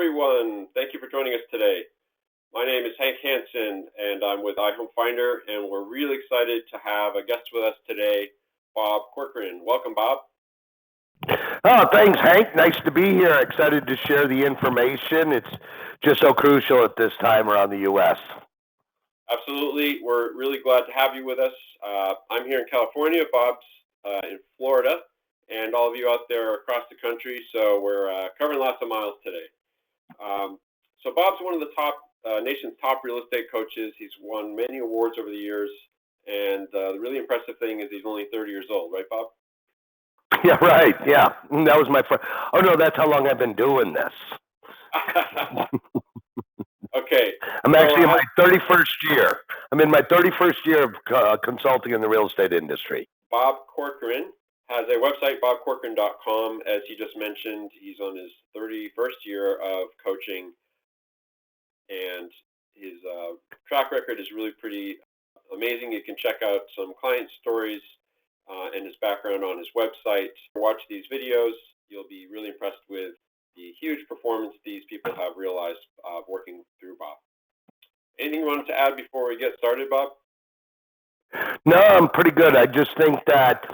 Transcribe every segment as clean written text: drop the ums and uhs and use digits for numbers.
everyone. Thank you for joining us today. My name is Hank Hansen, and I'm with iHome Finder, and we're really excited to have a guest with us today, Bob Corcoran. Welcome, Bob. Oh, thanks, Hank. Nice to be here. Excited to share the information. It's just so crucial at this time around the U.S. Absolutely. We're really glad to have you with us. I'm here in California. Bob's in Florida, and all of you out there across the country, so we're covering lots of miles today. So Bob's one of the nation's top real estate coaches. He's won many awards over the years, and the really impressive thing is he's only 30 years old, right, Bob? Yeah, right. Yeah, that was my first. Oh no, that's how long I've been doing this. Okay. I'm actually in my 31st year. I'm in my 31st year of consulting in the real estate industry. Bob Corcoran has a website, bobcorcoran.com. As he just mentioned, he's on his 31st year of coaching, and his track record is really pretty amazing. You can check out some client stories and his background on his website. Watch these videos. You'll be really impressed with the huge performance these people have realized working through Bob. Anything you wanted to add before we get started, Bob? No, I'm pretty good. I just think that,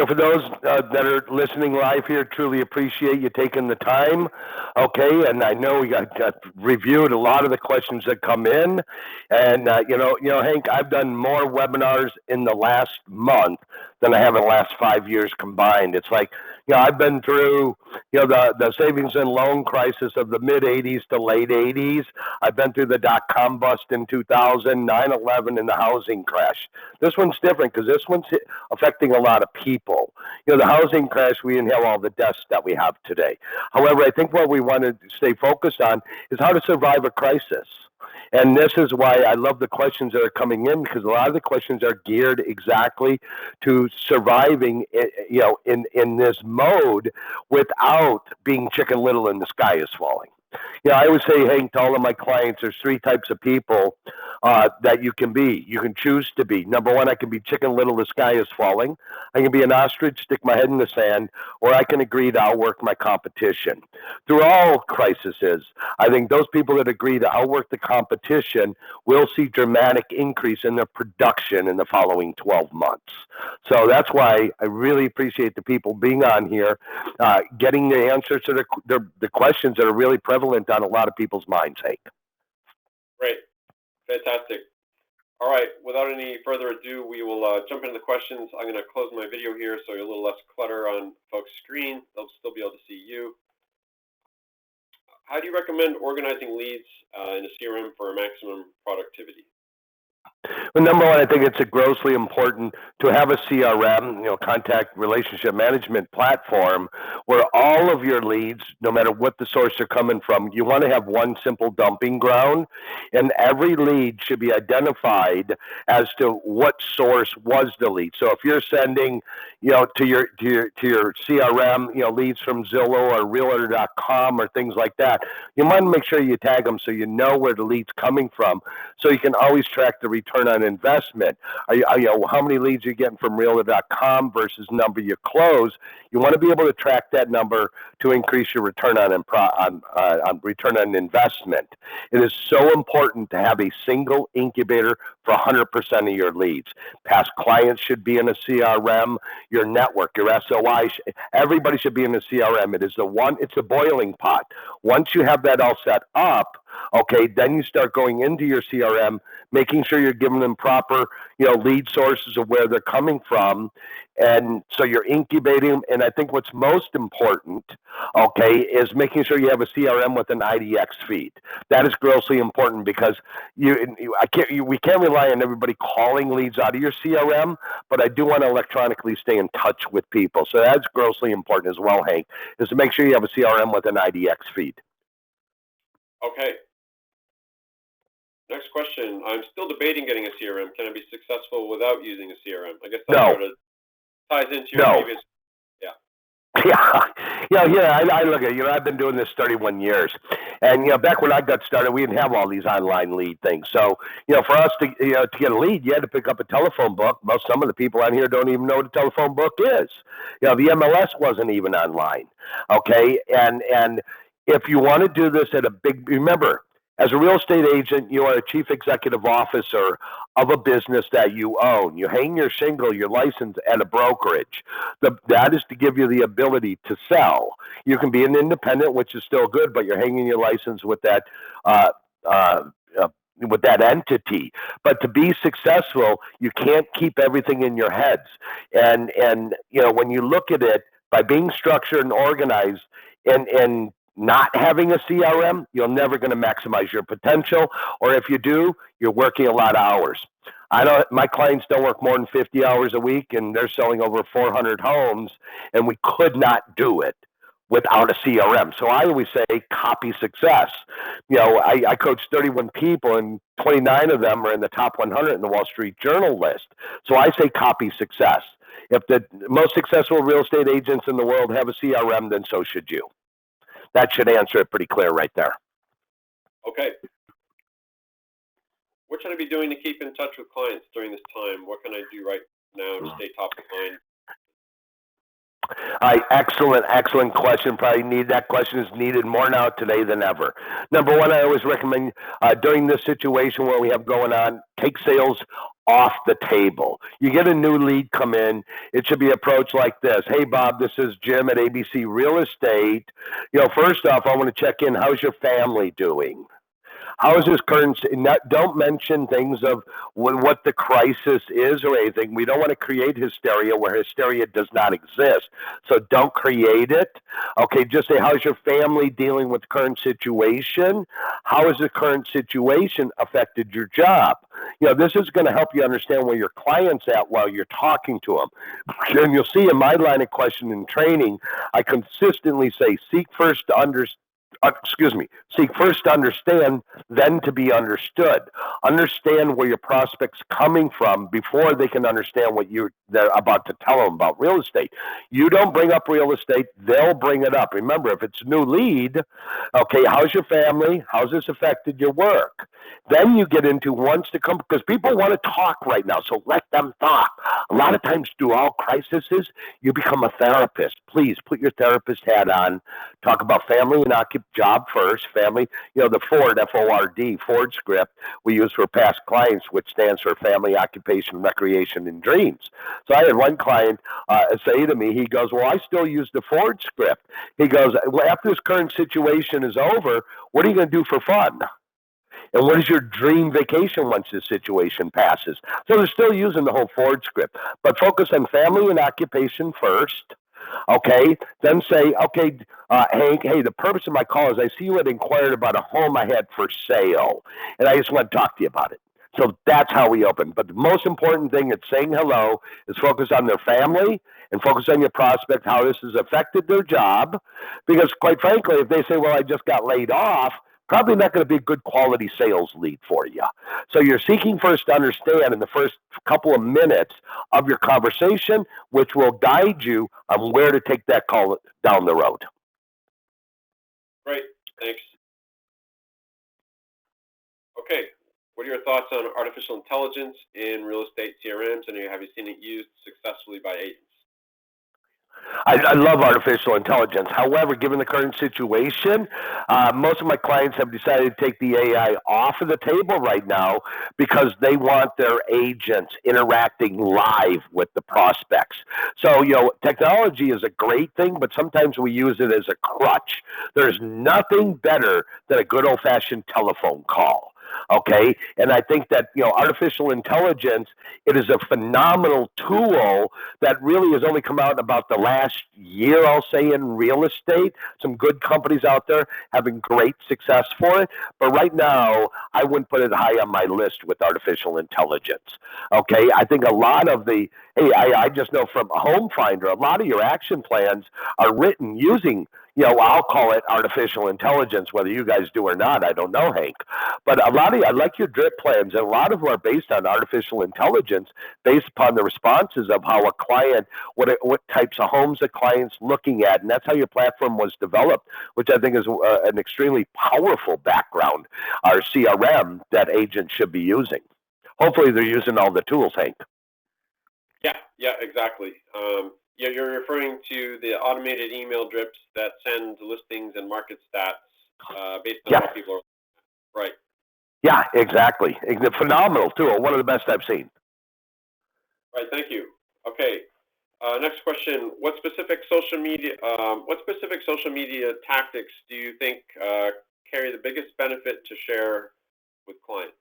for those that are listening live here, truly appreciate you taking the time. Okay, and I know we got reviewed a lot of the questions that come in, and Hank, I've done more webinars in the last month than I have in the last 5 years combined. It's like, I've been through, the savings and loan crisis of the mid 80s to late 80s. I've been through the dot-com bust in 2000, 9/11, and the housing crash. This one's different because this one's affecting a lot of people. The housing crash, we didn't have all the deaths that we have today. However, I think what we want to stay focused on is how to survive a crisis. And this is why I love the questions that are coming in, because a lot of the questions are geared exactly to surviving, in this mode without being Chicken Little and the sky is falling. I always say, Hank, to all of my clients, there's three types of people that you can be. You can choose to be. Number one, I can be Chicken Little, the sky is falling. I can be an ostrich, stick my head in the sand, or I can agree to outwork my competition. Through all crises, I think those people that agree to outwork the competition will see dramatic increase in their production in the following 12 months. So that's why I really appreciate the people being on here, getting the answers to the questions that are really prevalent on a lot of people's minds, Hank. Great. Fantastic. All right. Without any further ado, we will jump into the questions. I'm going to close my video here so you're a little less clutter on folks' screen. They'll still be able to see you. How do you recommend organizing leads in a CRM for maximum productivity? Well, number one, I think it's grossly important to have a CRM, contact relationship management platform, where all of your leads, no matter what the source they're coming from, you want to have one simple dumping ground, and every lead should be identified as to what source was the lead. So if you're sending, to your CRM, leads from Zillow or Realtor.com or things like that, you want to make sure you tag them so you know where the lead's coming from, so you can always track the return on investment. How many leads you're getting from Realtor.com versus number you close. You want to be able to track that number to increase your return on return on investment. It is so important to have a single incubator for 100% of your leads. Past clients should be in a CRM. Your network, your SOI, everybody should be in a CRM. It's a boiling pot. Once you have that all set up, okay, then you start going into your CRM, making sure you're giving them proper, lead sources of where they're coming from. And so you're incubating them. And I think what's most important, okay, is making sure you have a CRM with an IDX feed. That is grossly important because we can't rely on everybody calling leads out of your CRM, but I do want to electronically stay in touch with people. So that's grossly important as well, Hank, is to make sure you have a CRM with an IDX feed. Okay. Next question. I'm still debating getting a CRM. Can I be successful without using a CRM? I guess that sort of ties into your previous. I look at it. I've been doing this 31 years, and back when I got started, we didn't have all these online lead things. So for us to get a lead, you had to pick up a telephone book. Most some of the people on here don't even know what a telephone book is. The MLS wasn't even online. Okay, and if you want to do this at a big, remember, as a real estate agent, you are a chief executive officer of a business that you own. You hang your shingle, your license at a brokerage. That is to give you the ability to sell. You can be an independent, which is still good, but you're hanging your license with that uh, uh, uh, with that entity. But to be successful, you can't keep everything in your heads. And when you look at it, by being structured and organized, and not having a CRM, you're never going to maximize your potential. Or if you do, you're working a lot of hours. My clients don't work more than 50 hours a week, and they're selling over 400 homes, and we could not do it without a CRM. So I always say copy success. I coach 31 people, and 29 of them are in the top 100 in the Wall Street Journal list. So I say copy success. If the most successful real estate agents in the world have a CRM, then so should you. That should answer it pretty clear right there. Okay. What should I be doing to keep in touch with clients during this time? What can I do right now to stay top of mind? Excellent question. Probably that question is needed more now today than ever. Number one, I always recommend during this situation where we have going on, take sales off the table. You get a new lead come in, it should be approached like this. Hey, Bob, this is Jim at ABC Real Estate. First off, I want to check in. How's your family doing? How is this current? Don't mention things of what the crisis is or anything. We don't want to create hysteria where hysteria does not exist. So don't create it. Okay, just say, how's your family dealing with the current situation? How has the current situation affected your job? This is going to help you understand where your client's at while you're talking to them. And you'll see in my line of questioning and training, I consistently say, seek first to understand. Seek first to understand, then to be understood. Understand where your prospect's coming from before they can understand what they're about to tell them about real estate. You don't bring up real estate, they'll bring it up. Remember, if it's a new lead, okay, how's your family? How's this affected your work? Then you get into wants to come, because people want to talk right now, so let them talk. A lot of times through all crises, you become a therapist. Please put your therapist hat on. Talk about family and job first, family. The Ford, F-O-R-D, Ford script we use for past clients, which stands for family, occupation, recreation, and dreams. So I had one client say to me, he goes, well, I still use the Ford script. He goes, well, after this current situation is over, what are you going to do for fun? And what is your dream vacation once this situation passes? So they're still using the whole Ford script, but focus on family and occupation first. Okay, then say, okay, Hank, hey, the purpose of my call is I see you had inquired about a home I had for sale, and I just want to talk to you about it. So that's how we open. But the most important thing is saying hello is focus on their family and focus on your prospect, how this has affected their job. Because quite frankly, if they say, well, I just got laid off, probably not going to be a good quality sales lead for you. So you're seeking first to understand in the first couple of minutes of your conversation, which will guide you on where to take that call down the road. Great, thanks. Okay, what are your thoughts on artificial intelligence in real estate CRMs, and have you seen it used successfully by agents? I love artificial intelligence. However, given the current situation, most of my clients have decided to take the AI off of the table right now because they want their agents interacting live with the prospects. So, technology is a great thing, but sometimes we use it as a crutch. There's nothing better than a good old-fashioned telephone call. Okay, and I think that artificial intelligence, it is a phenomenal tool that really has only come out about the last year, I'll say, in real estate. Some good companies out there having great success for it, but right now I wouldn't put it high on my list with artificial intelligence. Okay, I think a lot of I just know from Home Finder, a lot of your action plans are written using I'll call it artificial intelligence, whether you guys do or not, I don't know, Hank. But a lot of I like your drip plans, and a lot of them are based on artificial intelligence, based upon the responses of how a client, what types of homes a client's looking at, and that's how your platform was developed, which I think is an extremely powerful background, our CRM that agents should be using. Hopefully they're using all the tools, Hank. Yeah, exactly. Yeah, you're referring to the automated email drips that send listings and market stats based on Yeah, what people are. Right. yeah, exactly. Phenomenal too. One of the best I've seen. Right. Thank you. Okay. Next question: What specific social media tactics do you think carry the biggest benefit to share with clients,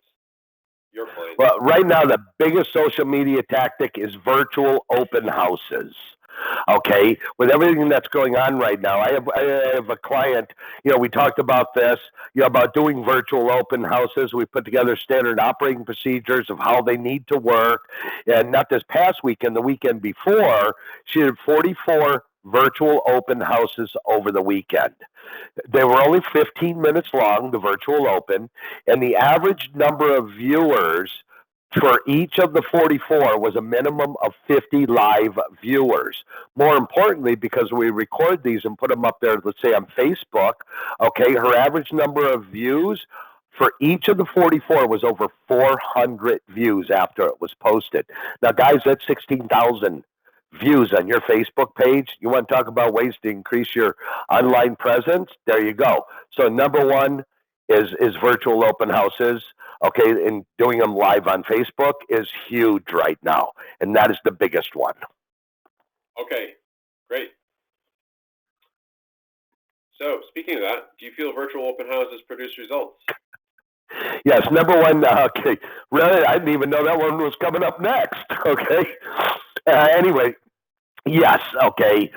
your clients? Well, right now, the biggest social media tactic is virtual open houses. Okay, with everything that's going on right now, I have a client. We talked about this. About doing virtual open houses. We put together standard operating procedures of how they need to work. And not this past weekend, the weekend before, she did 44 virtual open houses over the weekend. They were only 15 minutes long, the virtual open, and the average number of viewers for each of the 44 was a minimum of 50 live viewers. More importantly, because we record these and put them up there, let's say on Facebook, okay, her average number of views for each of the 44 was over 400 views after it was posted. Now, guys, that's 16,000 views on your Facebook page. You want to talk about ways to increase your online presence? There you go. So number one is virtual open houses. Okay, and doing them live on Facebook is huge right now, and that is the biggest one. Okay, great. So speaking of that, do you feel virtual open houses produce results? Yes, number one. Okay, really, I didn't even know that one was coming up next. Okay. Anyway, yes. Okay.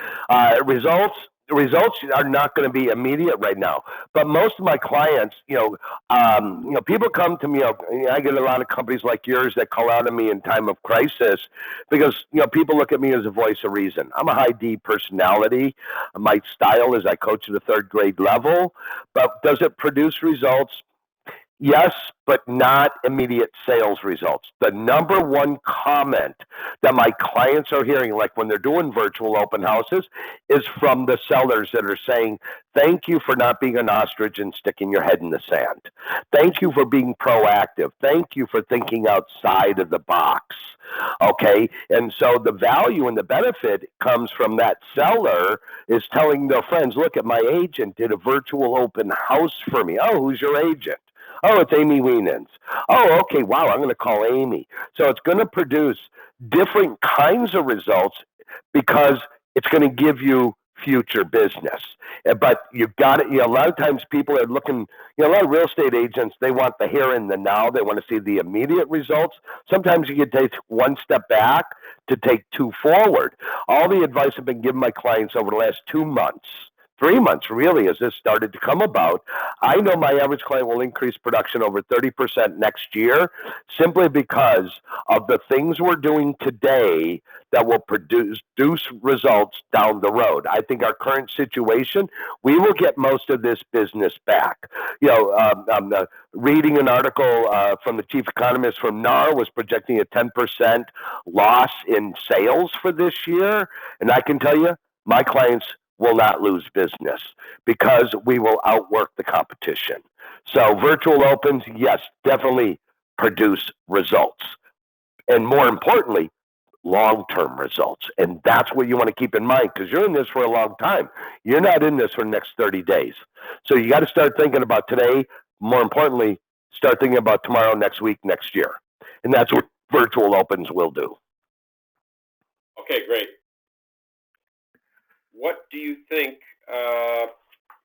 Results are not going to be immediate right now, but most of my clients, people come to me. I get a lot of companies like yours that call out to me in time of crisis because people look at me as a voice of reason. I'm a high D personality. My style is I coach at a third grade level, but does it produce results? Yes, but not immediate sales results. The number one comment that my clients are hearing, like when they're doing virtual open houses, is from the sellers that are saying, thank you for not being an ostrich and sticking your head in the sand. Thank you for being proactive. Thank you for thinking outside of the box. Okay, and so the value and the benefit comes from that seller is telling their friends, look at my agent did a virtual open house for me. Oh, who's your agent? Oh, it's Amy Wienans. Oh, okay. Wow, I'm going to call Amy. So it's going to produce different kinds of results because it's going to give you future business. But you've got it. A lot of times people are looking, a lot of real estate agents, they want the here and the now. They want to see the immediate results. Sometimes you can take one step back to take two forward. All the advice I've been giving my clients over the last 2 months, 3 months really, as this started to come about, I know my average client will increase production over 30% next year simply because of the things we're doing today that will produce results down the road. I think our current situation, we will get most of this business back. I'm reading an article from the chief economist from NAR was projecting a 10% loss in sales for this year. And I can tell you, my clients will not lose business because we will outwork the competition. So virtual opens, yes, definitely produce results. And more importantly, long-term results. And that's what you want to keep in mind because you're in this for a long time. You're not in this for the next 30 days. So you got to start thinking about today. More importantly, start thinking about tomorrow, next week, next year. And that's what virtual opens will do. Okay, great. What do you think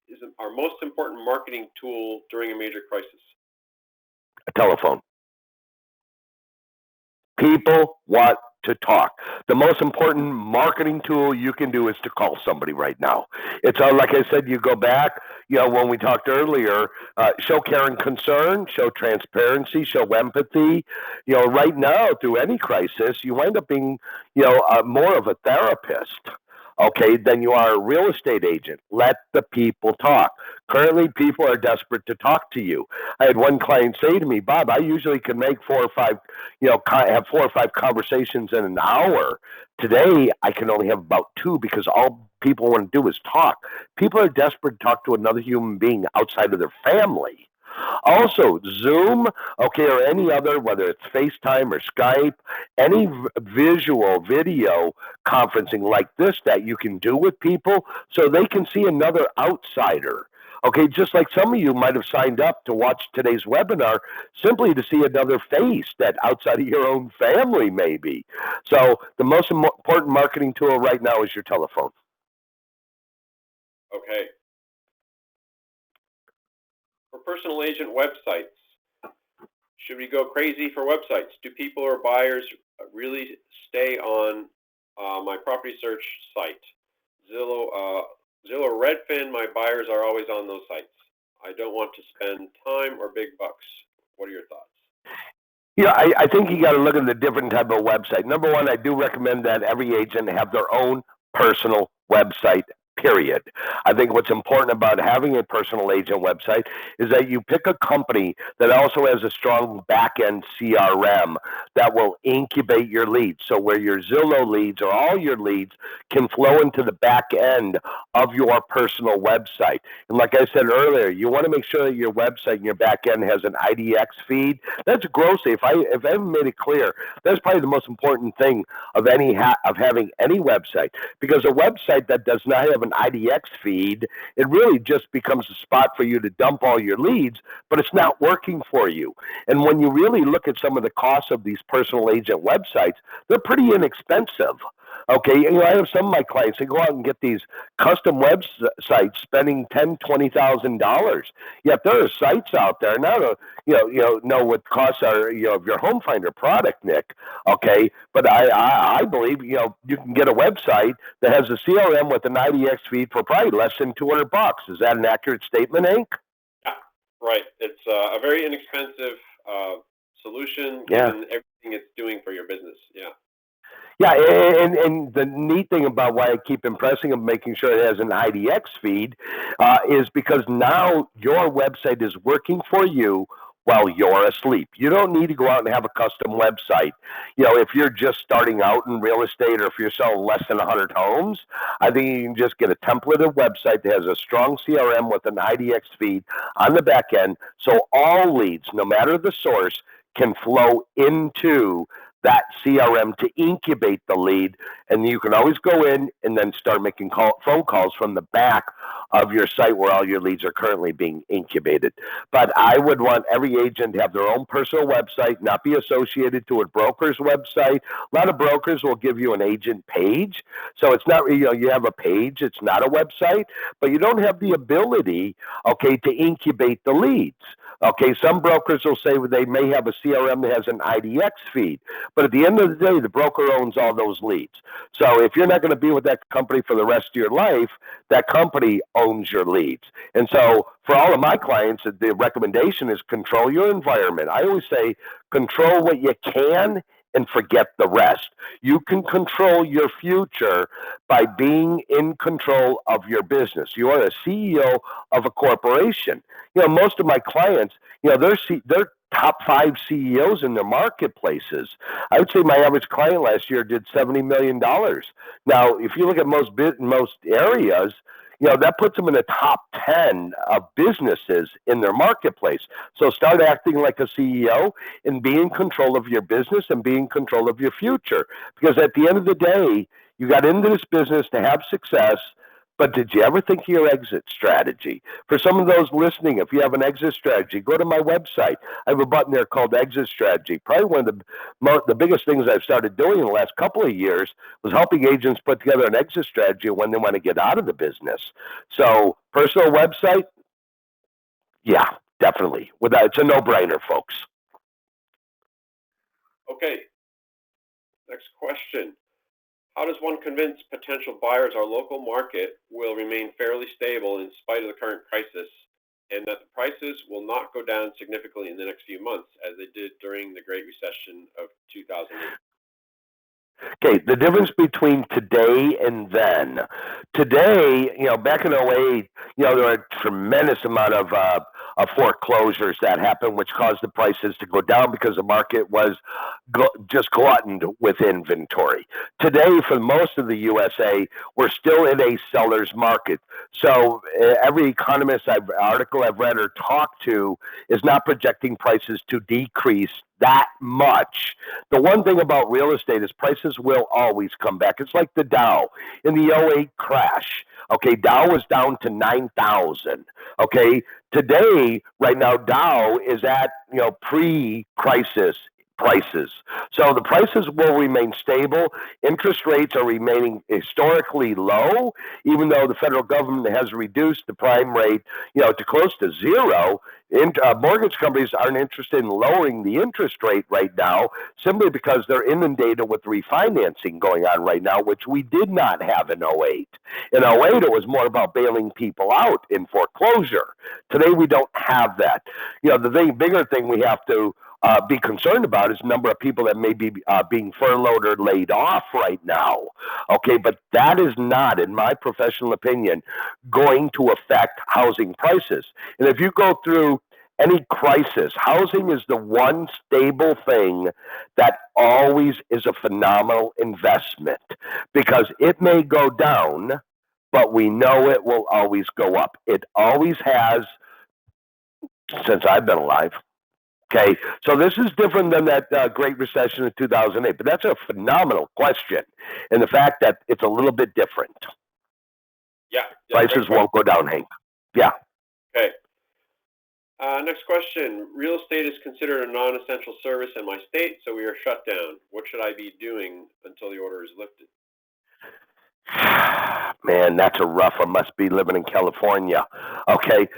is our most important marketing tool during a major crisis? A telephone. People want to talk. The most important marketing tool you can do is to call somebody right now. It's like I said, you go back, when we talked earlier, show care and concern, show transparency, show empathy. Right now, through any crisis, you wind up being, more of a therapist. Okay, than you are a real estate agent. Let the people talk. Currently, people are desperate to talk to you. I had one client say to me, Bob, I usually can make 4 or 5, have 4 or 5 conversations in an hour. Today, I can only have about 2 because all people want to do is talk. People are desperate to talk to another human being outside of their family. Also, Zoom, okay, or any other, whether it's FaceTime or Skype, any visual video conferencing like this that you can do with people so they can see another outsider. Okay, just like some of you might have signed up to watch today's webinar simply to see another face that outside of your own family maybe. So the most important marketing tool right now is your telephone. Okay. For personal agent websites, should we go crazy for websites? Do people or buyers really stay on my property search site? Zillow or Redfin, my buyers are always on those sites. I don't want to spend time or big bucks. What are your thoughts? Yeah, I think you got to look at the different type of website. Number one, I do recommend that every agent have their own personal website, period. I think what's important about having a personal agent website is that you pick a company that also has a strong back-end CRM that will incubate your leads. So where your Zillow leads or all your leads can flow into the back end of your personal website. And like I said earlier, you want to make sure that your website and your back end has an IDX feed. That's grossly, if I haven't made it clear, that's probably the most important thing of having any website, because a website that does not have an IDX feed, it really just becomes a spot for you to dump all your leads, but it's not working for you. And when you really look at some of the costs of these personal agent websites, they're pretty inexpensive. Okay, I have some of my clients, they go out and get these custom websites spending $10,000-$20,000. Yet there are sites out there now to know what costs are of your home finder product, Nick. Okay, but I believe you can get a website that has a CRM with an IDX feed for probably less than $200. Is that an accurate statement, Hank? Yeah, right. It's a very inexpensive solution given everything it's doing for your business. Yeah. Yeah, and the neat thing about why I keep impressing on making sure it has an IDX feed is because now your website is working for you while you're asleep. You don't need to go out and have a custom website. If you're just starting out in real estate or if you're selling less than 100 homes, I think you can just get a templated website that has a strong CRM with an IDX feed on the back end, so all leads, no matter the source, can flow into that CRM to incubate the lead, and you can always go in and then start making phone calls from the back of your site where all your leads are currently being incubated. But I would want every agent to have their own personal website, not be associated to a broker's website. A lot of brokers will give you an agent page, so it's not, you have a page, it's not a website, but you don't have the ability, okay, to incubate the leads. Okay, some brokers will say they may have a CRM that has an IDX feed, but at the end of the day, the broker owns all those leads. So if you're not going to be with that company for the rest of your life, that company owns your leads. And so for all of my clients, the recommendation is control your environment. I always say control what you can and forget the rest. You can control your future by being in control of your business. You are a CEO of a corporation. Most of my clients, they're top 5 CEOs in their marketplaces. I would say my average client last year did $70 million. Now, if you look at most areas, that puts them in the top 10 of businesses in their marketplace. So start acting like a CEO and be in control of your business and be in control of your future. Because at the end of the day, you got into this business to have success, but did you ever think of your exit strategy? For some of those listening, if you have an exit strategy, go to my website. I have a button there called Exit Strategy. Probably one of the biggest things I've started doing in the last couple of years was helping agents put together an exit strategy when they want to get out of the business. So personal website, yeah, definitely. It's a no-brainer, folks. Okay. Next question. How does one convince potential buyers our local market will remain fairly stable in spite of the current crisis, and that the prices will not go down significantly in the next few months as they did during the Great Recession of 2008? Okay, the difference between today and then. Today, back in 2008, there were a tremendous amount of of foreclosures that happened, which caused the prices to go down because the market was just gluttoned with inventory. Today, for most of the USA, we're still in a seller's market. So every economist article I've read or talked to is not projecting prices to decrease that much. The one thing about real estate is prices will always come back. It's like the Dow in the '08 crash. Okay, Dow was down to 9,000. Okay, today, right now, Dow is at pre-crisis prices. So the prices will remain stable. Interest rates are remaining historically low, even though the federal government has reduced the prime rate, to close to zero. Mortgage companies aren't interested in lowering the interest rate right now simply because they're inundated with refinancing going on right now, which we did not have in '08. In '08, it was more about bailing people out in foreclosure. Today, we don't have that. The bigger thing we have to be concerned about is the number of people that may be being furloughed or laid off right now. Okay, but that is not, in my professional opinion, going to affect housing prices. And if you go through any crisis, housing is the one stable thing that always is a phenomenal investment because it may go down, but we know it will always go up. It always has since I've been alive. Okay, so this is different than that Great Recession in 2008, but that's a phenomenal question, and the fact that it's a little bit different. Yeah. Prices won't go down, Hank. Yeah. Okay. Next question. Real estate is considered a non-essential service in my state, so we are shut down. What should I be doing until the order is lifted? Man, that's a rough one. Must be living in California. Okay.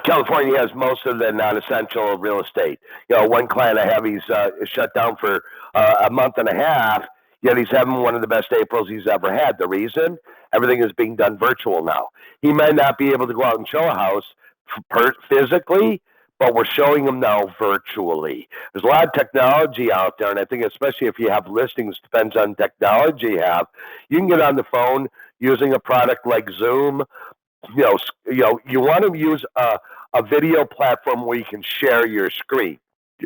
California has most of the non-essential real estate. One client I have, he's shut down for a month and a half, yet he's having one of the best Aprils he's ever had. The reason? Everything is being done virtual now. He might not be able to go out and show a house physically, but we're showing them now virtually. There's a lot of technology out there, and I think especially if you have listings, depends on technology you have. You can get on the phone using a product like Zoom. You want to use a video platform where you can share your screen.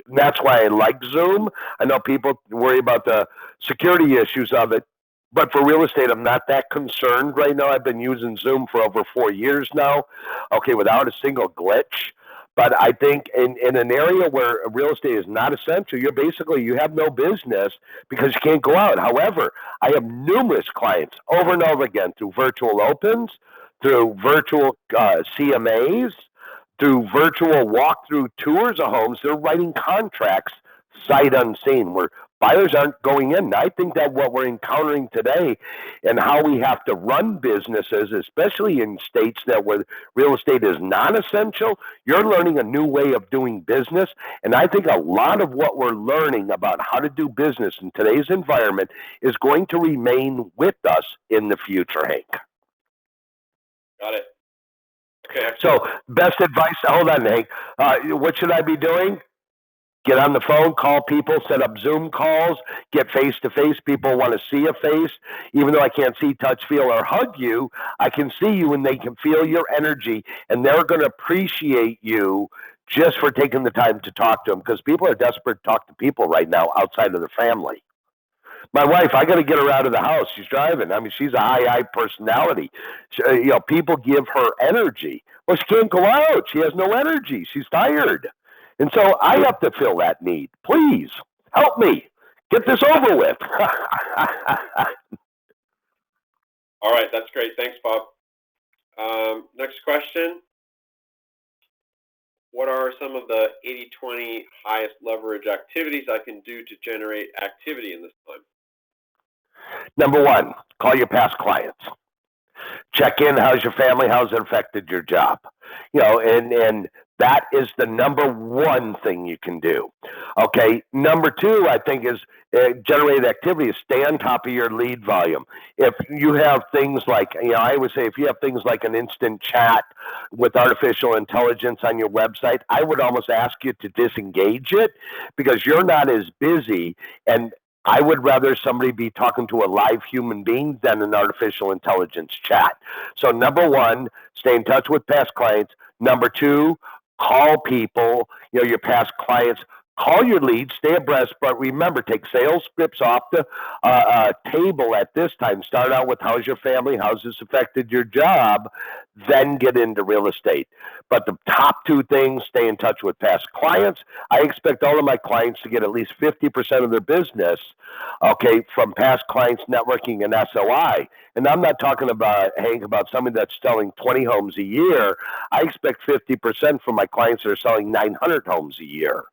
And that's why I like Zoom. I know people worry about the security issues of it, but for real estate, I'm not that concerned right now. I've been using Zoom for over 4 years now, okay, without a single glitch. But I think in an area where real estate is not essential, you have no business because you can't go out. However, I have numerous clients over and over again through virtual opens, through virtual CMAs, through virtual walkthrough tours of homes. They're writing contracts sight unseen where buyers aren't going in. I think that what we're encountering today and how we have to run businesses, especially in states where real estate is non-essential, you're learning a new way of doing business. And I think a lot of what we're learning about how to do business in today's environment is going to remain with us in the future, Hank. Got it. Okay. So best advice, hold on, Hank. What should I be doing? Get on the phone, call people, set up Zoom calls, get face-to-face. People want to see a face. Even though I can't see, touch, feel, or hug you, I can see you and they can feel your energy, and they're going to appreciate you just for taking the time to talk to them because people are desperate to talk to people right now outside of their family. My wife, I got to get her out of the house. She's driving. I mean, she's a high personality. People give her energy. Well, she can't go out. She has no energy. She's tired. And so I have to fill that need. Please help me get this over with. All right. That's great. Thanks, Bob. Next question. What are some of the 80-20 highest leverage activities I can do to generate activity in this time? Number one, call your past clients. Check in. How's your family? How's it affected your job? And that is the number one thing you can do. Okay. Number two, I think, is generate activity. Is stay on top of your lead volume. If you have things like, I always say, if you have things like an instant chat with artificial intelligence on your website, I would almost ask you to disengage it because you're not as busy, and I would rather somebody be talking to a live human being than an artificial intelligence chat. So number one, stay in touch with past clients. Number two, call people, your past clients, call your leads, stay abreast, but remember, take sales scripts off the table at this time. Start out with how's your family, how's this affected your job, then get into real estate. But the top two things, stay in touch with past clients. I expect all of my clients to get at least 50% of their business, from past clients, networking, and SOI. And I'm not talking about, Hank, about somebody that's selling 20 homes a year. I expect 50% from my clients that are selling 900 homes a year.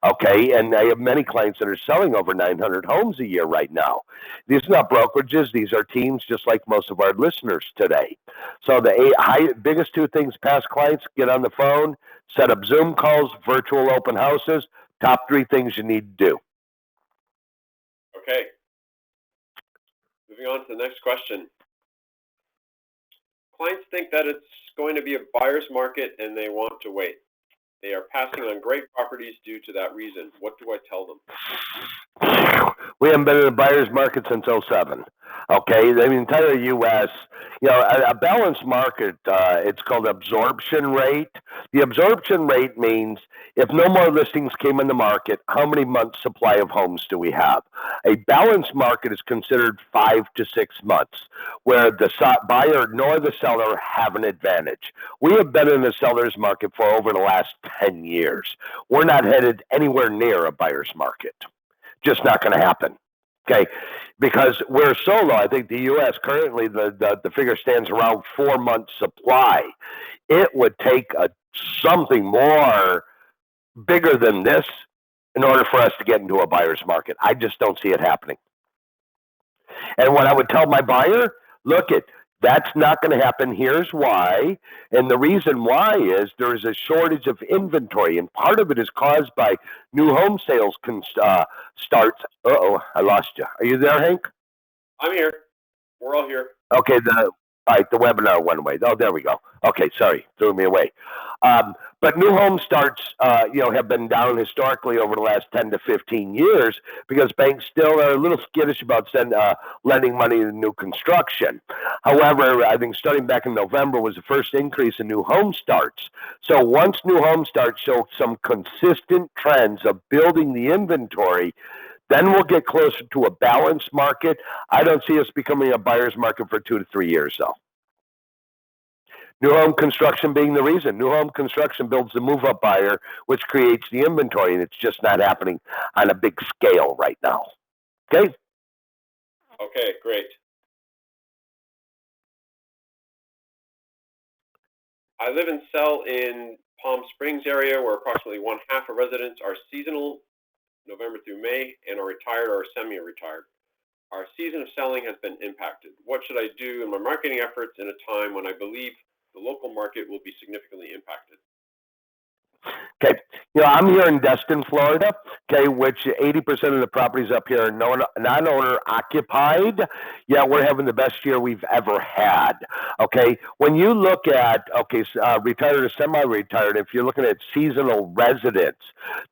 And I have many clients that are selling over 900 homes a year right now. These are not brokerages. These are teams just like most of our listeners today. So the biggest two things, past clients, get on the phone, set up Zoom calls, virtual open houses, top three things you need to do. Okay. Moving on to the next question. Clients think that it's going to be a buyer's market and they want to wait. They are passing on great properties due to that reason. What do I tell them? We haven't been in a buyer's market since 2007. The entire U.S., a balanced market, it's called absorption rate. The absorption rate means if no more listings came in the market, how many months supply of homes do we have? A balanced market is considered 5 to 6 months, where the buyer nor the seller have an advantage. We have been in the seller's market for over the last 10 years. We're not headed anywhere near a buyer's market. Just not going to happen. Because we're so low. I think the U.S. currently, the figure stands around 4 months supply. It would take something more bigger than this in order for us to get into a buyer's market. I just don't see it happening. And what I would tell my buyer, that's not going to happen. Here's why. And the reason why is there is a shortage of inventory. And part of it is caused by new home sales starts. Uh-oh, I lost you. Are you there, Hank? I'm here. We're all here. Okay, all right, the webinar went away. Oh, there we go. Okay, sorry, threw me away. But new home starts, have been down historically over the last 10 to 15 years because banks still are a little skittish about lending money to new construction. However, I think starting back in November was the first increase in new home starts. So once new home starts show some consistent trends of building the inventory, then we'll get closer to a balanced market. I don't see us becoming a buyer's market for 2 to 3 years, though. New home construction being the reason. New home construction builds the move-up buyer, which creates the inventory, and it's just not happening on a big scale right now. Okay? Okay, great. I live and sell in Palm Springs area where approximately 1/2 of residents are seasonal, November through May, and are retired or semi-retired. Our season of selling has been impacted. What should I do in my marketing efforts in a time when I believe the local market will be significantly impacted? Okay, I'm here in Destin, Florida, which 80% of the properties up here are non-owner occupied, yet we're having the best year we've ever had, When you look at, retired or semi-retired, if you're looking at seasonal residents,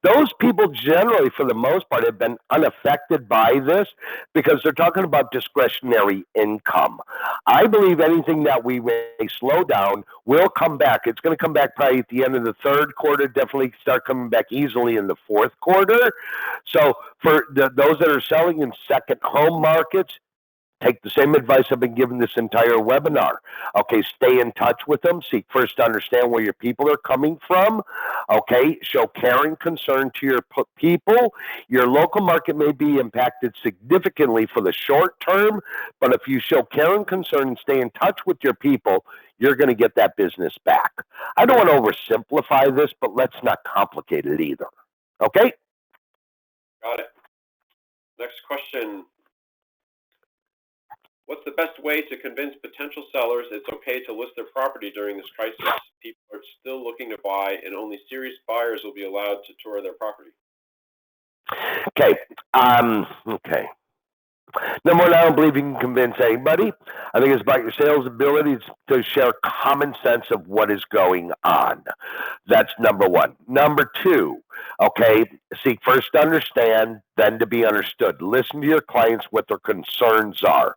those people generally, for the most part, have been unaffected by this because they're talking about discretionary income. I believe anything that we may slow down will come back. It's going to come back probably at the end of the third quarter, definitely start coming back easily in the fourth quarter. So for those that are selling in second home markets, take the same advice I've been giving this entire webinar. Stay in touch with them. Seek first to understand where your people are coming from. Show care and concern to your people. Your local market may be impacted significantly for the short term, but if you show care and concern and stay in touch with your people, you're going to get that business back. I don't want to oversimplify this, but let's not complicate it either. Okay? Got it. Next question. What's the best way to convince potential sellers it's okay to list their property during this crisis? People are still looking to buy, and only serious buyers will be allowed to tour their property. Okay. Number one, I don't believe you can convince anybody. I think it's about your sales abilities to share common sense of what is going on. That's number one. Number two, seek first to understand, then to be understood. Listen to your clients, what their concerns are.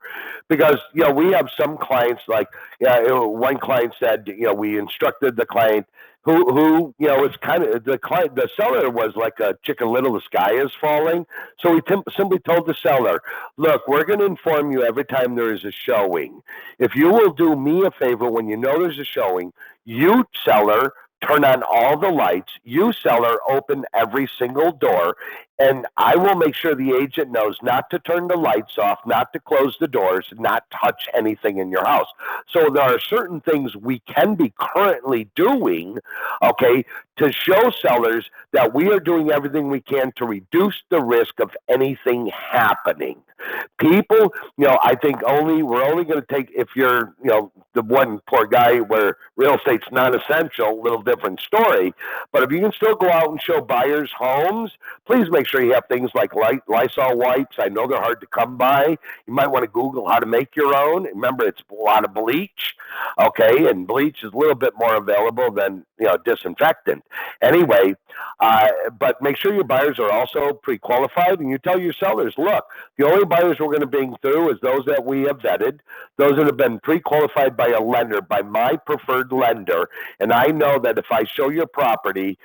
Because, we have some clients one client said, we instructed the client who was kind of the client. The seller was like a Chicken Little, the sky is falling. So he simply told the seller, "Look, we're going to inform you every time there is a showing. If you will do me a favor when you know there's a showing, you seller turn on all the lights. You seller open every single door, and I will make sure the agent knows not to turn the lights off, not to close the doors, not touch anything in your house." So there are certain things we can be currently doing, okay, to show sellers that we are doing everything we can to reduce the risk of anything happening. People, I think we're only going to take, if you're, the one poor guy where real estate's non-essential, little different story. But if you can still go out and show buyers homes, please make sure you have things like Lysol wipes. I know they're hard to come by. You might want to Google how to make your own. Remember, it's a lot of bleach, okay? And bleach is a little bit more available than, disinfectant. Anyway, but make sure your buyers are also pre-qualified, and you tell your sellers, look, the only buyers we're going to bring through is those that we have vetted, those that have been pre-qualified by a lender, by my preferred lender, and I know that if I show your property,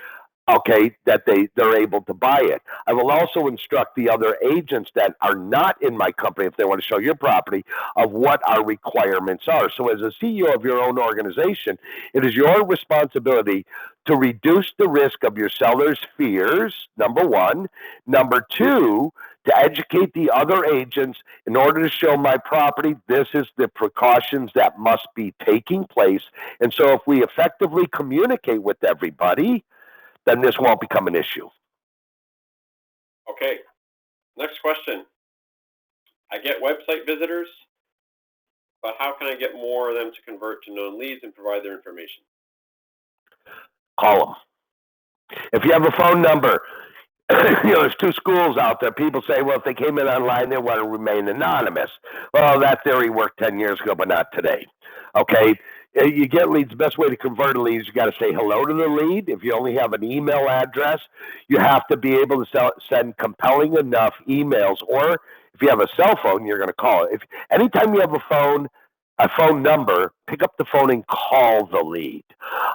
okay, that they're able to buy it. I will also instruct the other agents that are not in my company, if they want to show your property, of what our requirements are. So as a CEO of your own organization, it is your responsibility to reduce the risk of your seller's fears, number one. Number two, to educate the other agents in order to show my property, this is the precautions that must be taking place. And so if we effectively communicate with everybody, then this won't become an issue. Okay, next question. I get website visitors, but how can I get more of them to convert to known leads and provide their information? Call them. If you have a phone number, there's two schools out there. People say, well, if they came in online, they want to remain anonymous. Well, that theory worked 10 years ago, but not today. Okay, you get leads. The best way to convert a lead is you got to say hello to the lead. If you only have an email address, you have to be able to send compelling enough emails. Or if you have a cell phone, you're going to call it. Anytime you have a phone number, pick up the phone and call the lead.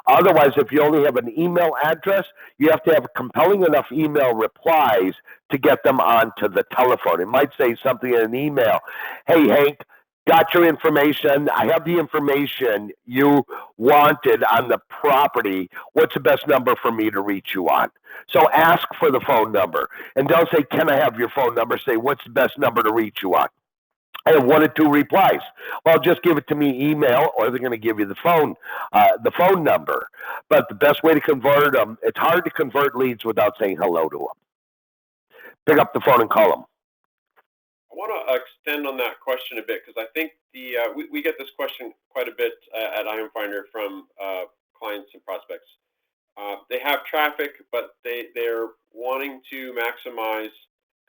Otherwise, if you only have an email address, you have to have compelling enough email replies to get them onto the telephone. It might say something in an email, hey, Hank, got your information. I have the information you wanted on the property. What's the best number for me to reach you on? So ask for the phone number. And don't say, can I have your phone number? Say, what's the best number to reach you on? I have 1 or 2 replies. Well, just give it to me email, or they're going to give you the phone number. But the best way to convert them, it's hard to convert leads without saying hello to them. Pick up the phone and call them. I want to extend on that question a bit, because I think we get this question quite a bit at Iron Finder from clients and prospects. They have traffic, but they're wanting to maximize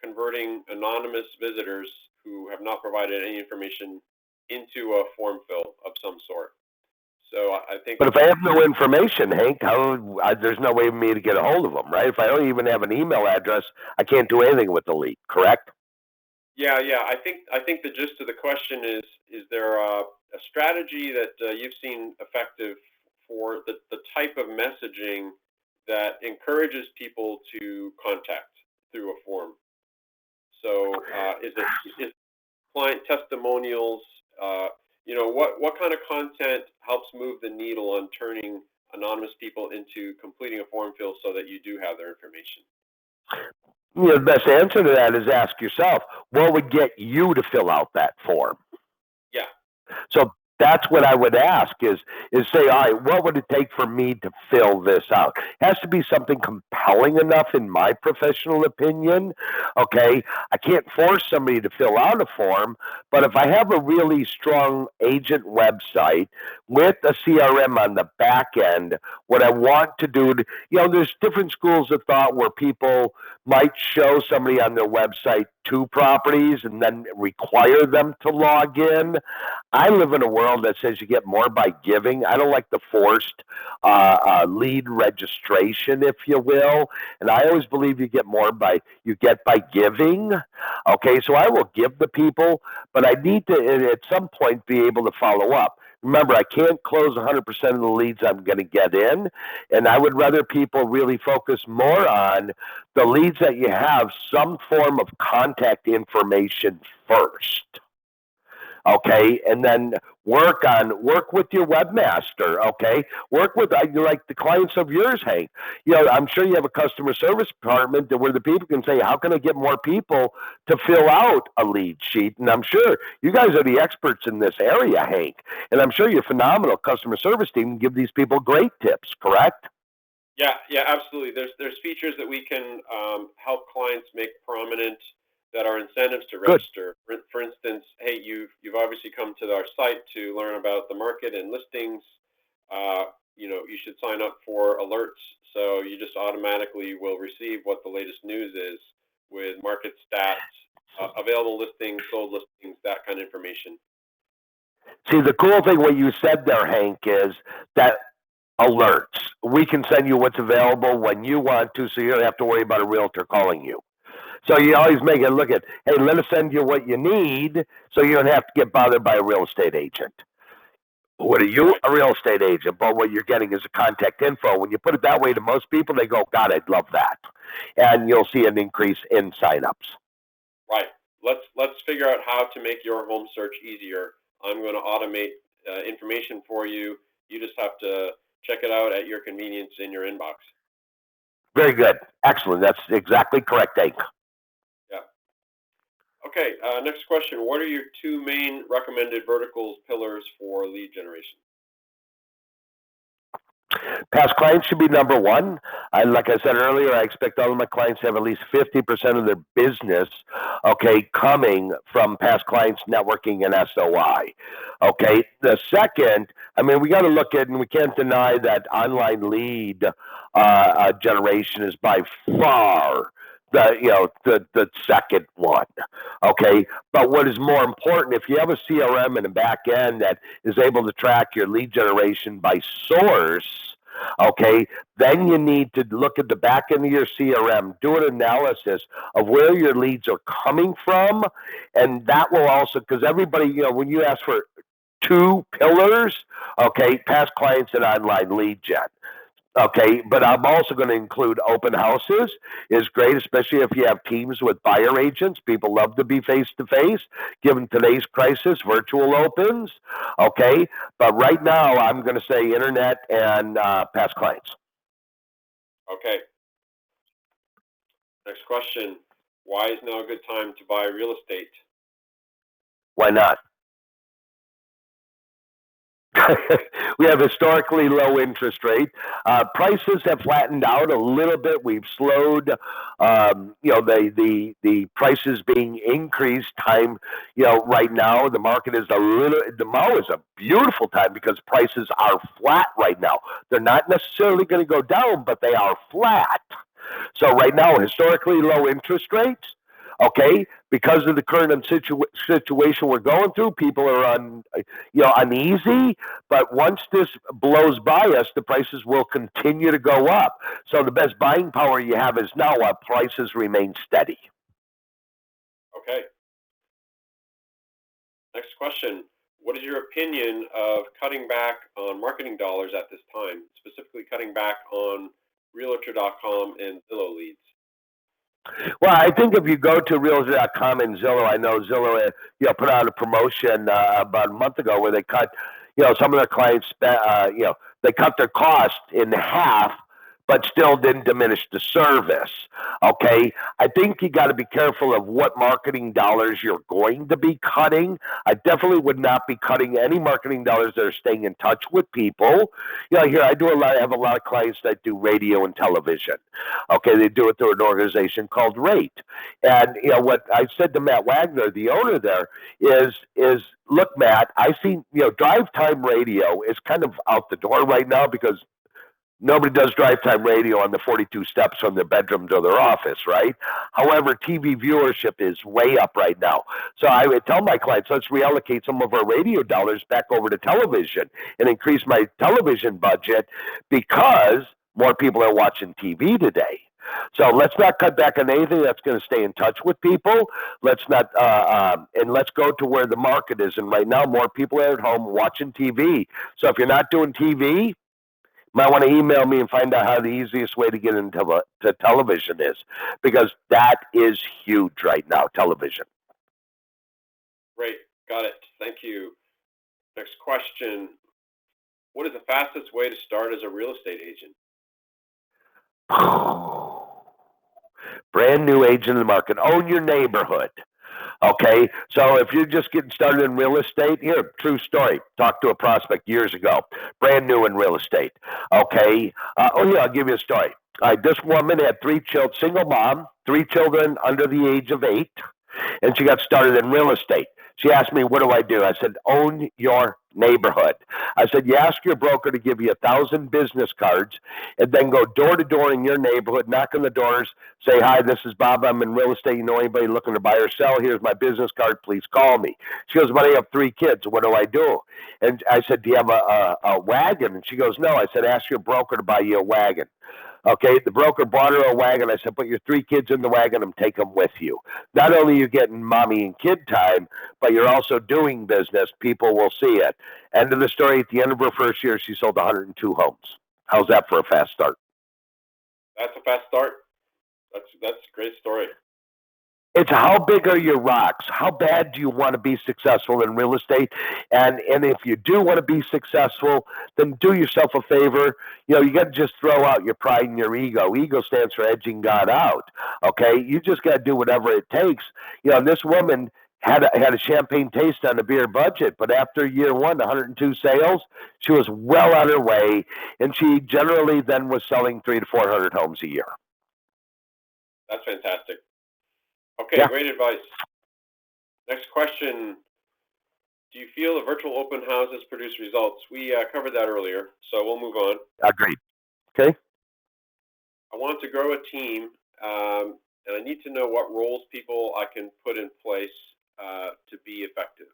converting anonymous visitors who have not provided any information into a form fill of some sort. So I think. But if I have no information, Hank, there's no way for me to get a hold of them, right? If I don't even have an email address, I can't do anything with the lead, correct? Yeah. I think the gist of the question is there a strategy that you've seen effective for the type of messaging that encourages people to contact through a form? So is it client testimonials? What kind of content helps move the needle on turning anonymous people into completing a form fill so that you do have their information? The best answer to that is ask yourself, what would get you to fill out that form? Yeah. So that's what I would ask is say, all right, what would it take for me to fill this out? It has to be something compelling enough, in my professional opinion. Okay, I can't force somebody to fill out a form, but if I have a really strong agent website with a CRM on the back end, what I want to do, there's different schools of thought where people might show somebody on their website 2 properties and then require them to log in. I live in a world that says you get more by giving. I don't like the forced lead registration, if you will. And I always believe you get by giving. Okay, so I will give the people, but I need to, at some point, be able to follow up. Remember, I can't close 100% of the leads I'm going to get in, and I would rather people really focus more on the leads that you have some form of contact information first. Okay, and then work with your webmaster. Okay, work with like the clients of yours, Hank. I'm sure you have a customer service department where the people can say, how can I get more people to fill out a lead sheet? And I'm sure you guys are the experts in this area, Hank, and I'm sure your phenomenal customer service team can give these people great tips, correct? Yeah, absolutely. There's features that we can help clients make prominent that are incentives to register. For instance, hey, you've obviously come to our site to learn about the market and listings. You should sign up for alerts, so you just automatically will receive what the latest news is with market stats, available listings, sold listings, that kind of information. See, the cool thing what you said there, Hank, is that alerts. We can send you what's available when you want to, so you don't have to worry about a realtor calling you. So you always make it look at, hey, let us send you what you need, so you don't have to get bothered by a real estate agent. What are you? A real estate agent, but what you're getting is a contact info. When you put it that way to most people, they go, God, I'd love that. And you'll see an increase in signups. Right. Let's figure out how to make your home search easier. I'm going to automate information for you. You just have to check it out at your convenience in your inbox. Very good. Excellent. That's exactly correct, Hank. Yeah. Okay, next question. What are your two main recommended verticals, pillars for lead generation? Past clients should be number one. Like I said earlier, I expect all of my clients to have at least 50% of their business, okay, coming from past clients, networking, and SOI. Okay, the second, we got to look at, and we can't deny that online lead generation is by far the second one. Okay, but what is more important, if you have a CRM and a back end that is able to track your lead generation by source, okay, then you need to look at the back end of your CRM, do an analysis of where your leads are coming from, and that will also, because everybody, when you ask for two pillars, okay, past clients and online lead gen. Okay, but I'm also going to include open houses. Is great, especially if you have teams with buyer agents. People love to be face-to-face. Given today's crisis, virtual opens. Okay, but right now I'm going to say internet and past clients. Okay. Next question. Why is now a good time to buy real estate? Why not? We have historically low interest rate. Prices have flattened out a little bit. We've slowed, the prices being increased time. Right now the market is now is a beautiful time because prices are flat right now. They're not necessarily going to go down, but they are flat. So right now, historically low interest rates. Okay, because of the current situation we're going through, people are uneasy. But once this blows by us, the prices will continue to go up. So the best buying power you have is now while prices remain steady. Okay. Next question. What is your opinion of cutting back on marketing dollars at this time, specifically cutting back on Realtor.com and Zillow leads? Well, I think if you go to Realtor.com and Zillow, I know Zillow, put out a promotion about a month ago where they cut, some of their clients, they cut their cost in half, but still didn't diminish the service. Okay, I think you got to be careful of what marketing dollars you're going to be cutting. I definitely would not be cutting any marketing dollars that are staying in touch with people. Here I have a lot of clients that do radio and television. Okay, they do it through an organization called Rate. And what I said to Matt Wagner, the owner there, is look, Matt, I see drive time radio is kind of out the door right now because nobody does drive time radio on the 42 steps from their bedroom to their office, right? However, TV viewership is way up right now. So I would tell my clients, let's reallocate some of our radio dollars back over to television and increase my television budget because more people are watching TV today. So let's not cut back on anything that's going to stay in touch with people. Let's not, and let's go to where the market is. And right now, more people are at home watching TV. So if you're not doing TV, you might want to email me and find out how the easiest way to get into to television is, because that is huge right now, television. Great. Got it. Thank you. Next question. What is the fastest way to start as a real estate agent? Brand new agent in the market. Own your neighborhood. Okay, so if you're just getting started in real estate, here, true story. Talked to a prospect years ago, brand new in real estate. Okay, I'll give you a story. All right, this woman had single mom, 3 children under the age of 8, and she got started in real estate. She asked me, what do I do? I said, own your neighborhood. I said, you ask your broker to give you 1,000 business cards and then go door to door in your neighborhood, knock on the doors, say, hi, this is Bob. I'm in real estate. You know anybody looking to buy or sell? Here's my business card. Please call me. She goes, but I have 3 kids. What do I do? And I said, do you have a wagon? And she goes, no. I said, ask your broker to buy you a wagon. Okay, the broker bought her a wagon. I said, put your 3 kids in the wagon and take them with you. Not only are you getting mommy and kid time, but you're also doing business. People will see it. End of the story, at the end of her first year, she sold 102 homes. How's that for a fast start? That's a fast start. That's a great story. It's how big are your rocks? How bad do you want to be successful in real estate? And if you do want to be successful, then do yourself a favor. You got to just throw out your pride and your ego. Ego stands for edging God out. Okay, you just got to do whatever it takes. This woman had a champagne taste on the beer budget, but after year 1, 102 sales, she was well on her way, and she generally then was selling 300 to 400 homes a year. That's fantastic. Okay, yeah. Great advice. Next question. Do you feel the virtual open houses produce results? We covered that earlier, so we'll move on. Agreed. Okay. I want to grow a team, and I need to know what roles people I can put in place to be effective,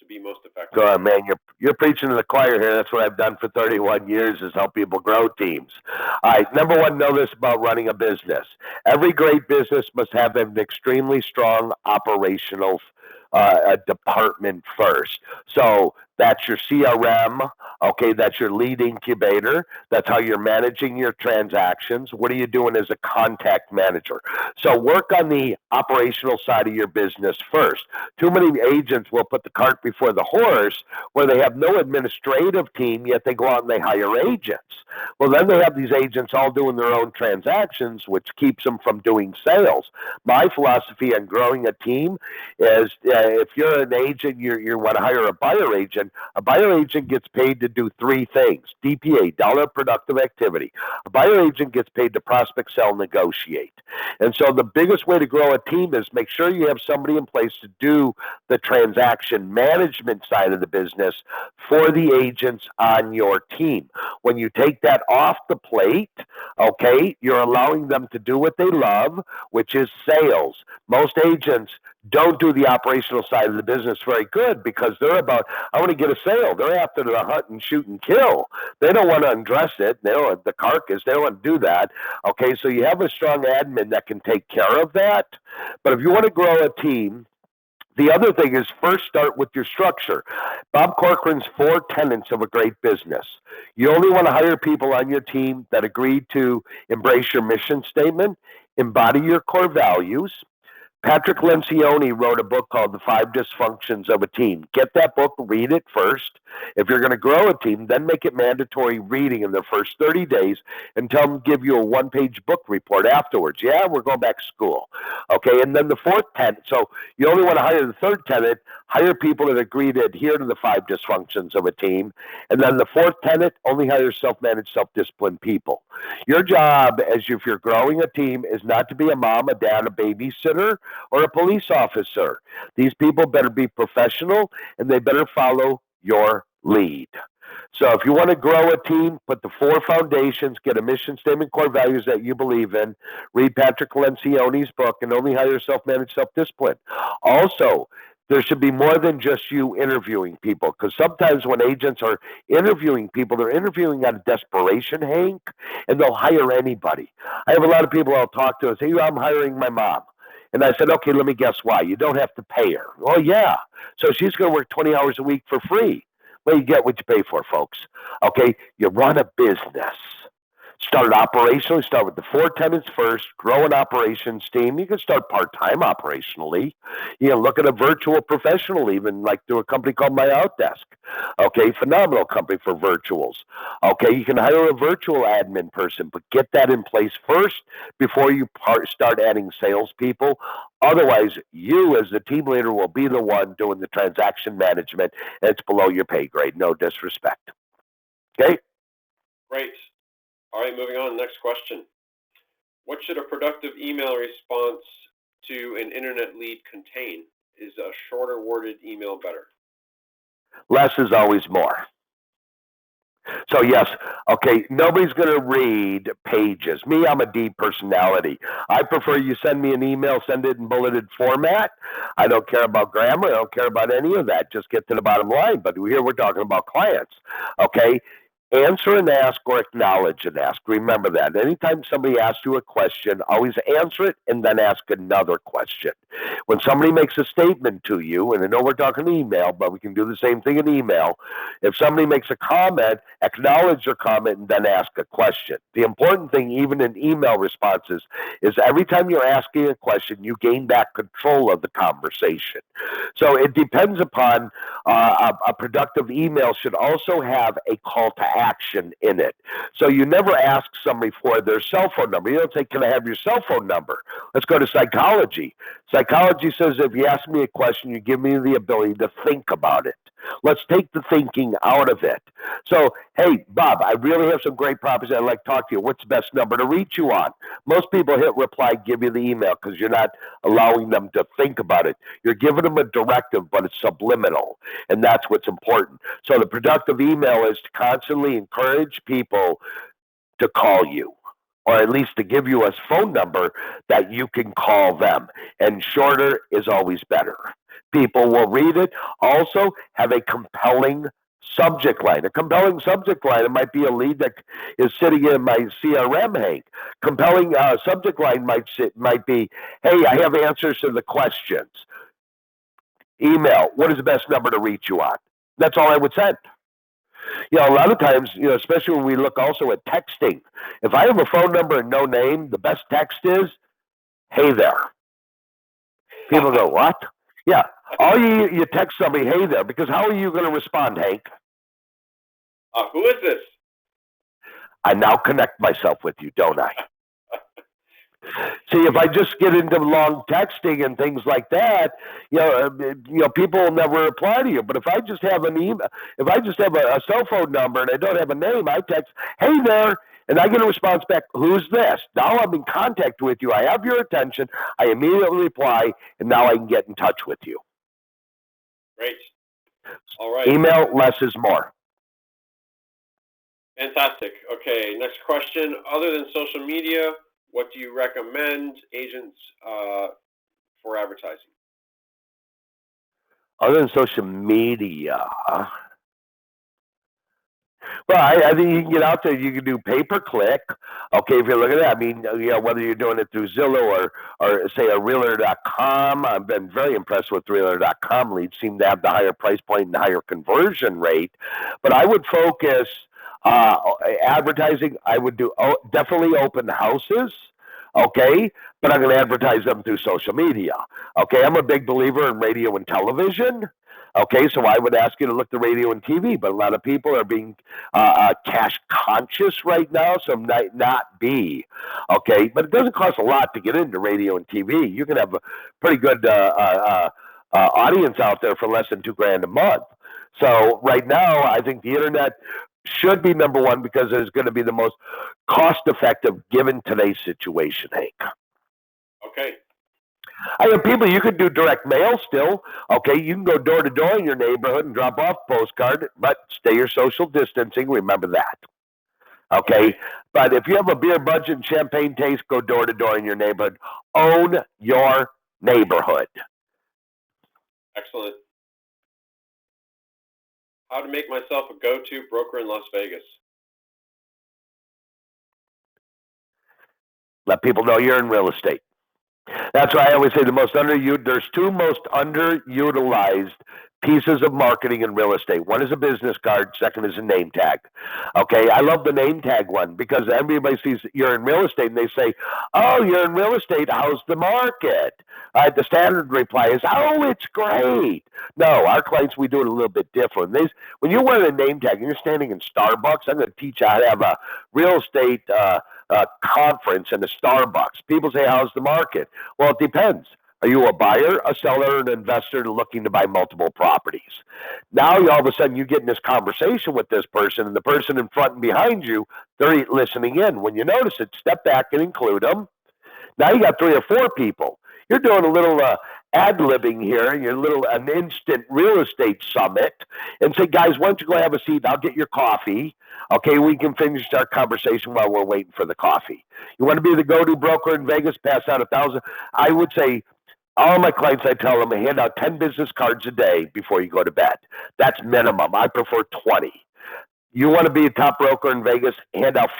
to be most effective. Go on, man. You're preaching to the choir here. That's what I've done for 31 years, is help people grow teams. All right, number one, know this about running a business. Every great business must have an extremely strong operational department first. So that's your CRM, okay, that's your lead incubator, that's how you're managing your transactions. What are you doing as a contact manager? So work on the operational side of your business first. Too many agents will put the cart before the horse, where they have no administrative team, yet they go out and they hire agents. Well, then they have these agents all doing their own transactions, which keeps them from doing sales. My philosophy on growing a team is, if you're an agent, you want to hire a buyer agent. A buyer agent gets paid to do 3 things: DPA, dollar productive activity. A buyer agent gets paid to prospect, sell, negotiate. And so the biggest way to grow a team is make sure you have somebody in place to do the transaction management side of the business for the agents on your team. When you take that off the plate, okay, you're allowing them to do what they love, which is sales. Most agents don't do the operational side of the business very good, because they're about, I want to get a sale. They're after the hunt and shoot and kill. They don't want to undress it. They don't want the carcass. They don't want to do that. Okay, so you have a strong admin that can take care of that. But if you want to grow a team, the other thing is, first start with your structure. Bob Corcoran's 4 tenets of a great business. You only want to hire people on your team that agree to embrace your mission statement, embody your core values. Patrick Lencioni wrote a book called The 5 Dysfunctions of a Team. Get that book, read it first. If you're going to grow a team, then make it mandatory reading in their first 30 days, and tell them, give you a 1-page book report afterwards. Yeah, we're going back to school. Okay, and then the 4th tenet. So you only want to hire the 3rd tenet, hire people that agree to adhere to the 5 dysfunctions of a team. And then the 4th tenet, only hire self-managed, self-disciplined people. Your job, if you're growing a team, is not to be a mom, a dad, a babysitter, or a police officer. These people better be professional, and they better follow your lead. So if you want to grow a team, put the 4 foundations, get a mission statement, core values that you believe in, read Patrick Lencioni's book, and only hire self-managed, self-discipline. Also, There should be more than just you interviewing people, because sometimes when agents are interviewing people, they're interviewing out of desperation, Hank, and they'll hire anybody. I have a lot of people I'll talk to and say, I'm hiring my mom. And I said, okay, let me guess why. You don't have to pay her. Oh, yeah. So she's going to work 20 hours a week for free. Well, you get what you pay for, folks. Okay, you run a business. Start operationally, start with the 4 tenants first, grow an operations team. You can start part-time operationally. You can look at a virtual professional, even like through a company called My Outdesk. Okay, phenomenal company for virtuals. Okay, you can hire a virtual admin person, but get that in place first before you start adding salespeople. Otherwise, you as the team leader will be the one doing the transaction management, and it's below your pay grade. No disrespect. Okay? Great. All right, moving on. Next question. What should a productive email response to an internet lead contain? Is a shorter worded email better? Less is always more. So yes, okay, nobody's going to read pages. Me, I'm a deep personality. I prefer you send me an email, send it in bulleted format. I don't care about grammar. I don't care about any of that. Just get to the bottom line. But here we're talking about clients, okay? Answer and ask or acknowledge and ask. Remember that. Anytime somebody asks you a question, always answer it and then ask another question. When somebody makes a statement to you, and I know we're talking email, but we can do the same thing in email. If somebody makes a comment, acknowledge their comment and then ask a question. The important thing, even in email responses, is every time you're asking a question, you gain back control of the conversation. So it depends upon a productive email should also have a call to action in it. So you never ask somebody for their cell phone number. You don't say, can I have your cell phone number? Let's go to psychology. Psychology says if you ask me a question, you give me the ability to think about it. Let's take the thinking out of it. So, hey, Bob, I really have some great properties I'd like to talk to you. What's the best number to reach you on? Most people hit reply, give you the email because you're not allowing them to think about it. You're giving them a directive, but it's subliminal, and that's what's important. So the productive email is to constantly encourage people to call you, or at least to give you a phone number that you can call them. And shorter is always better. People will read it. Also, have a compelling subject line. A compelling subject line, it might be a lead that is sitting in my CRM, Hank. Compelling subject line might be, hey, I have answers to the questions. Email, what is the best number to reach you on? That's all I would send. A lot of times, especially when we look also at texting, if I have a phone number and no name, the best text is, hey there. People go, what? Yeah, all you text somebody, hey there, because how are you going to respond, Hank? Who is this? I now connect myself with you, don't I? See, if I just get into long texting and things like that, people will never reply to you. But if I just have an email, if I just have a cell phone number and I don't have a name, I text, hey there, and I get a response back, who's this? Now I'm in contact with you. I have your attention. I immediately reply, and now I can get in touch with you. Great. All right. Email, less is more. Fantastic. Okay, next question. Other than social media, what do you recommend agents for advertising? Other than social media, well, I think you can get out there. You can do pay-per-click. Okay, if you look at that, I mean, whether you're doing it through Zillow or say a Realtor.com. I've been very impressed with Realtor.com leads. Seem to have the higher price point and the higher conversion rate. But I would focus advertising. I would do definitely open houses. Okay, but I'm going to advertise them through social media. Okay, I'm a big believer in radio and television. Okay, so I would ask you to look to radio and TV, but a lot of people are being cash conscious right now, so might not be. Okay, but it doesn't cost a lot to get into radio and TV. You can have a pretty good audience out there for less than $2,000 a month. So right now, I think the internet should be number one because it's going to be the most cost-effective given today's situation, Hank. Okay. I have people, you could do direct mail still. Okay, you can go door to door in your neighborhood and drop off a postcard, but stay your social distancing. Remember that. Okay, but if you have a beer budget and champagne taste, go door to door in your neighborhood. Own your neighborhood. Excellent. How to make myself a go-to broker in Las Vegas. Let people know you're in real estate. That's why I always say there's two most underutilized pieces of marketing in real estate. One is a business card, second is a name tag. Okay, I love the name tag one because everybody sees you're in real estate and they say, oh, you're in real estate, how's the market? The standard reply is, oh, it's great. No, our clients, we do it a little bit different. When you wear a name tag and you're standing in Starbucks, I'm going to teach you how to have a real estate conference in a Starbucks. People say, how's the market? Well, it depends. Are you a buyer, a seller, an investor looking to buy multiple properties? Now, all of a sudden, you get in this conversation with this person, and the person in front and behind you, they're listening in. When you notice it, step back and include them. Now you got 3 or 4 people. You're doing a little ad-libbing here, an instant real estate summit, and say, guys, why don't you go have a seat? I'll get your coffee. Okay, we can finish our conversation while we're waiting for the coffee. You want to be the go-to broker in Vegas, pass out 1,000? I would say all my clients, I tell them, hand out 10 business cards a day before you go to bed. That's minimum. I prefer 20. You want to be a top broker in Vegas, hand out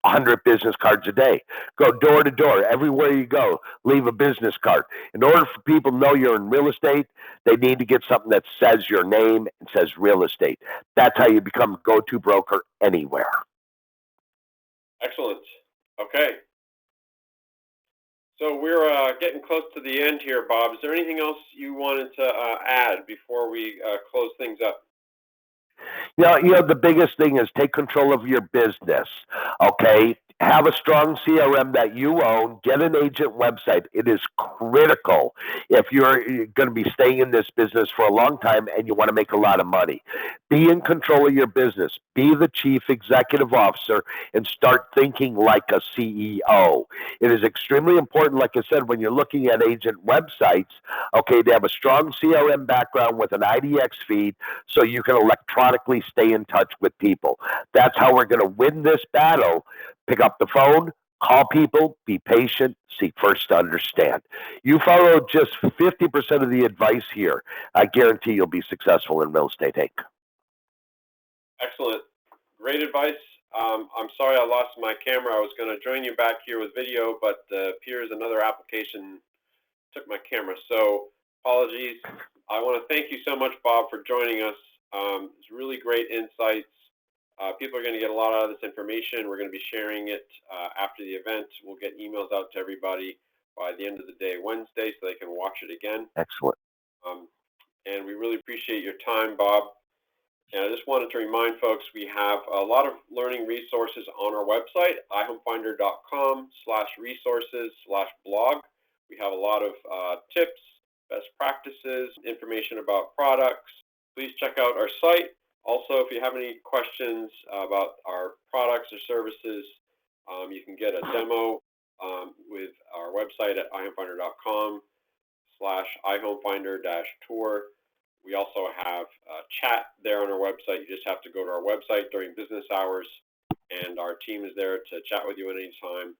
100 business cards a day. Go door to door. Everywhere you go, leave a business card. In order for people to know you're in real estate, they need to get something that says your name and says real estate. That's how you become a go-to broker anywhere. Excellent. Okay. So we're getting close to the end here, Bob. Is there anything else you wanted to add before we close things up? The biggest thing is take control of your business, okay? Have a strong CRM that you own. Get an agent website. It is critical if you're going to be staying in this business for a long time and you want to make a lot of money. Be in control of your business. Be the chief executive officer and start thinking like a CEO. It is extremely important, like I said, when you're looking at agent websites, okay, to have a strong CRM background with an IDX feed so you can electronically stay in touch with people. That's how we're going to win this battle. Pick up the phone, call people, be patient, seek first to understand. You follow just 50% of the advice here. I guarantee you'll be successful in real estate, Hank. Excellent. Great advice. I'm sorry I lost my camera. I was going to join you back here with video, but appears another application took my camera. So apologies. I want to thank you so much, Bob, for joining us. It's really great insights. People are going to get a lot out of this information. We're going to be sharing it after the event. We'll get emails out to everybody by the end of the day Wednesday so they can watch it again. Excellent. And we really appreciate your time, Bob. And I just wanted to remind folks we have a lot of learning resources on our website, ihomefinder.com/resources/blog. We have a lot of tips, best practices, information about products. Please check out our site. Also, if you have any questions about our products or services, you can get a demo with our website at ihomefinder.com/ihomefinder-tour. We also have a chat there on our website. You just have to go to our website during business hours, and our team is there to chat with you at any time,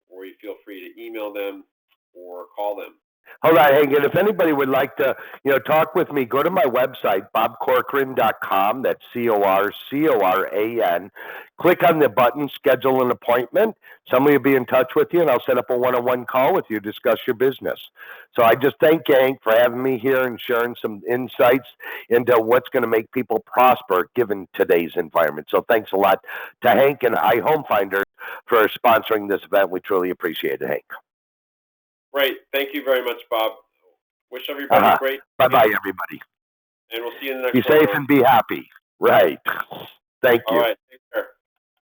or you feel free to email them or call them. Hold on, Hank, and if anybody would like to, talk with me, go to my website, bobcorcoran.com. That's CORCORAN. Click on the button, schedule an appointment. Somebody will be in touch with you, and I'll set up a one-on-one call with you to discuss your business. So I just thank you, Hank, for having me here and sharing some insights into what's going to make people prosper given today's environment. So thanks a lot to Hank and iHomefinder for sponsoring this event. We truly appreciate it, Hank. Great. Thank you very much, Bob. Wish everybody a great. Bye-bye, everybody. And we'll see you in the next Be safe and be happy. Right. Thank you. All right.